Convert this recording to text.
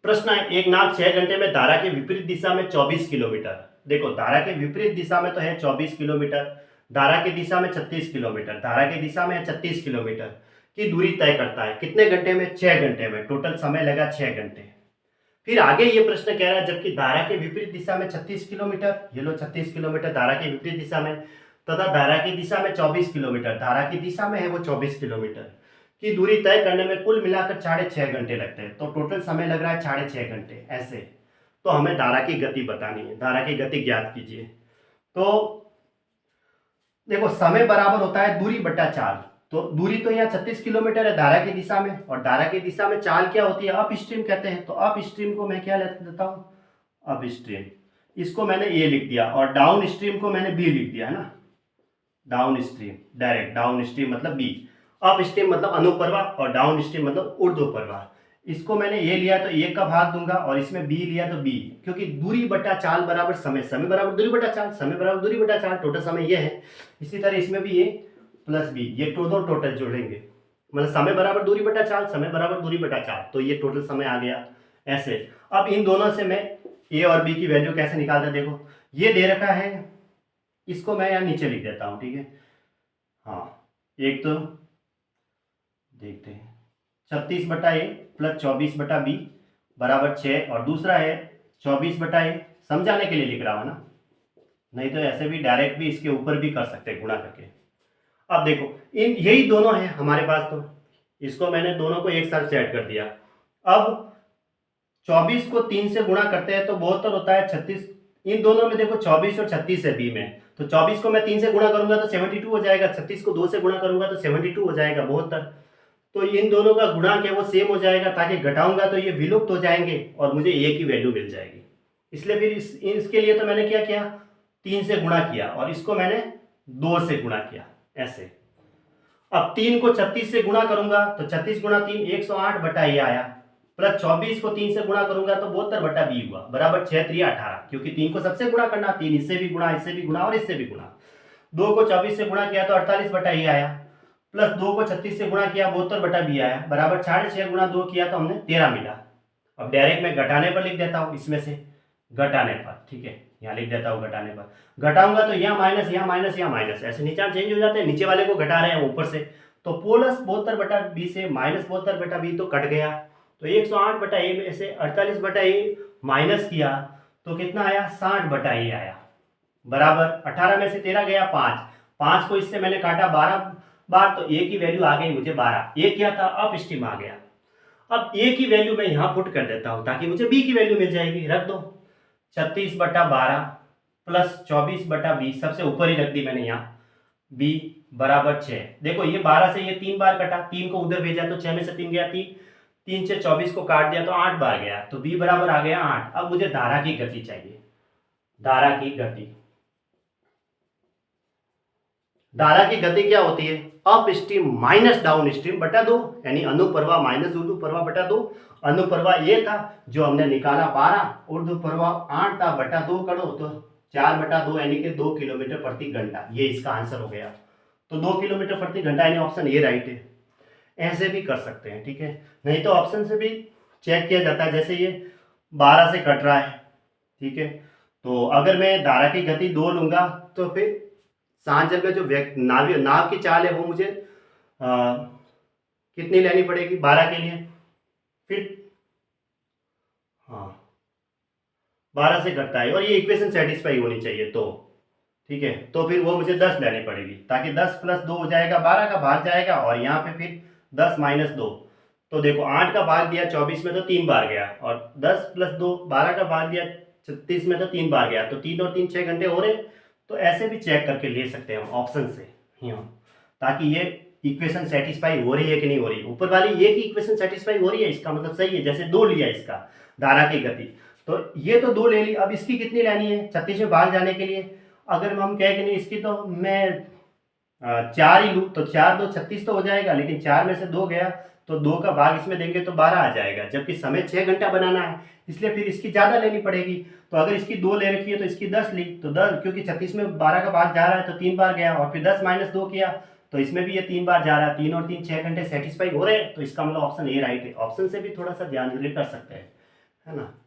प्रश्न है, एक नाव 6 घंटे में धारा के विपरीत दिशा में 24 किलोमीटर। देखो, धारा के विपरीत दिशा में तो है 24 किलोमीटर, धारा की दिशा में 36 किलोमीटर, धारा की दिशा में है 36 किलोमीटर की दूरी तय करता है। कितने घंटे में? 6 घंटे में। टोटल समय लगा 6 घंटे। फिर आगे ये प्रश्न कह रहा है, जबकि धारा के विपरीत दिशा में 36 किलोमीटर, ये लो 36 किलोमीटर धारा के विपरीत दिशा में, तथा धारा की दिशा में 24 किलोमीटर, धारा की दिशा में है वो 24 किलोमीटर की दूरी तय करने में कुल मिलाकर 6.5 घंटे लगते हैं। तो टोटल समय लग रहा है 6.5 घंटे। ऐसे तो हमें धारा की गति बतानी है, धारा की गति ज्ञात कीजिए। तो देखो, समय बराबर होता है दूरी बटा चाल। तो दूरी तो यहाँ 36 किलोमीटर है धारा की दिशा में, और धारा की दिशा में चाल क्या होती है? अप स्ट्रीम कहते हैं। तो अप स्ट्रीम को मैं क्या लेता हूँ? Up stream. इसको मैंने ए लिख दिया, और डाउन स्ट्रीम को मैंने बी लिख दिया, है ना। Down stream, direct down stream मतलब बी। अप स्ट्रीम मतलब अनुप्रवाह, और डाउन स्ट्रीम मतलब ऊर्ध्वप्रवाह। इसको मैंने ए लिया तो ए का भाग दूंगा, और इसमें बी लिया तो बी, क्योंकि दूरी बटा चाल बराबर समय, समय बराबर दूरी बटा चाल, समय बराबर दूरी बटा चाल, टोटल समय ये है। इसी तरह इसमें भी ए प्लस बी, ये दोनों टोटल जोड़ेंगे, मतलब समय बराबर दूरी बटा चाल, समय बराबर दूरी बटा चाल, तो ये टोटल समय आ गया। ऐसे अब इन दोनों से मैं ए और बी की वैल्यू कैसे निकालता? देखो, ये दे रखा है, इसको मैं यहाँ नीचे लिख देता हूँ, ठीक है। हाँ, एक तो देखते हैं, 36 बटा ए प्लस 24 बटा बी बराबर 6, और दूसरा है 24 बटा ए, समझाने के लिए लिख रहा हूँ ना, नहीं तो ऐसे भी डायरेक्ट भी इसके ऊपर भी कर सकते हैं गुणा करके। अब देखो, इन यही दोनों हैं हमारे पास, तो इसको मैंने दोनों को एक साथ सेट कर दिया। अब 24 को 3 से गुणा करते हैं तो 72 होता है 36। इन दोनों में देखो 24 और 36 है बी में, तो 24 को मैं 3 से गुणा करूंगा तो 72 हो जाएगा, 36 को 2 से गुणा करूंगा तो 72 हो जाएगा, 72। तो इन दोनों का गुणांक है वो सेम हो जाएगा, ताकि घटाऊंगा तो ये विलुप्त हो जाएंगे और मुझे ए की वैल्यू मिल जाएगी। इसलिए फिर इसके लिए तो मैंने क्या किया? 3 से गुणा किया, और इसको मैंने 2 से गुणा किया, ऐसे। अब 3 को 36 से गुणा करूंगा तो 36 गुणा 3 108 बटा ये आया, प्लस 24 को 3 से गुणा करूंगा तो 72 बटा बी हुआ, बराबर 6 3 18, क्योंकि 3 को सबसे गुणा करना, 3 इससे भी गुणा, इससे भी गुणा और इससे भी गुणा। 2 को 24 से गुणा किया तो 48 बटा ये आया, प्लस 2 को 36 से गुणा किया 72 बटा बी आया, बराबर 6.5 गुणा 2 किया तो हमने 13 मिला। अब डायरेक्ट मैं घटाने पर लिख देता हूँ, इसमें से घटाने पर, ठीक है, यहाँ लिख देता हूँ घटाने पर। घटाऊंगा तो यहाँ माइनस, यहाँ माइनस, यहाँ माइनस, ऐसे निशान चेंज हो जाते हैं, नीचे वाले को घटा रहे हैं ऊपर से, तो प्लस 72 बटा बी से माइनस 72 बटा बी तो कट गया। तो 108 बटा ए में से 48 बटा ए माइनस किया तो कितना आया? 60 बटा ए आया, बराबर 18 में से 13 गया 5, 5 को इससे मैंने काटा 12 बार, तो ए की वैल्यू आ गई मुझे 12। ए क्या था? अप स्ट्रीम आ गया। अब ए की वैल्यू मैं यहाँ पुट कर देता हूँ ताकि मुझे बी की वैल्यू मिल जाएगी, रख दो। 36 बटा 12 प्लस 24 बटा 20, सबसे ऊपर ही रख दी मैंने यहाँ, बी बराबर 6। देखो, ये 12 से ये 3 बार कटा, 3 को उधर भेजा तो 6 में से 3 गया, 3 से 24 को काट दिया तो 8 बार गया, तो बी बराबर आ गया 8। अब मुझे धारा की गति चाहिए, धारा की गति। धारा की गति क्या होती है? Up stream minus down stream बटा 2, यानी अनुप्रवाह माइनस ऊर्ध्वप्रवाह बटा 2। अनुप्रवाह ये था जो हमने निकाला 12, ऊर्ध्वप्रवाह 8 था, बटा 2 करो तो 4 बटा 2 यानी कि 2 किलोमीटर प्रति घंटा, ये इसका आंसर हो गया। तो 2 किलोमीटर प्रति घंटा यानी ऑप्शन ए राइट है। ऐसे भी कर सकते हैं, ठीक है, नहीं तो ऑप्शन से भी चेक किया जाता है। जैसे ये 12 से कट रहा है, ठीक है, तो अगर मैं धारा की गति 2 लूंगा तो फिर सांजल में जो नाव की चाल है वो मुझे कितनी लेनी पड़ेगी 12 के लिए? फिर हाँ, 12 से घटता है, और ये इक्वेशन सेटिस्फाई होनी चाहिए, तो ठीक है, तो फिर वो मुझे 10 लेनी पड़ेगी, ताकि 10 प्लस 2 हो जाएगा 12 का भाग जाएगा, और यहाँ पे फिर 10 माइनस 2। तो देखो, 8 का भाग दिया 24 में तो 3 बार गया, और 10 प्लस 2 12 का भाग दिया 36 में तो 3 बार गया, तो 3 और 3 6 घंटे हो रहे। तो ऐसे भी चेक करके ले सकते हैं हम ऑप्शन से यहाँ, ताकि ये इक्वेशन सेटिस्फाई हो रही है कि नहीं हो रही। ऊपर वाली ये की इक्वेशन सेटिस्फाई हो रही है, इसका मतलब सही है। जैसे 2 लिया इसका धारा की गति, तो ये तो 2 ले ली, अब इसकी कितनी लेनी है 36 में भाग जाने के लिए? अगर हम कहें कि नहीं इसकी तो मैं 4 ही लूँ, तो 4 2 36 तो हो जाएगा, लेकिन 4 में से 2 गया तो 2 का भाग इसमें देंगे तो 12 आ जाएगा, जबकि समय 6 घंटा बनाना है, इसलिए फिर इसकी ज़्यादा लेनी पड़ेगी। तो अगर इसकी 2 ले रखी है तो इसकी 10 ली, तो 10, क्योंकि 36 में 12 का भाग जा रहा है तो 3 बार गया, और फिर 10 माइनस 2 किया तो इसमें भी ये 3 बार जा रहा है, 3 और 3 6 घंटे सेटिस्फाई हो रहे हैं, तो इसका मतलब ऑप्शन ए राइट है। ऑप्शन से भी थोड़ा सा ध्यान कर सकते हैं, है ना।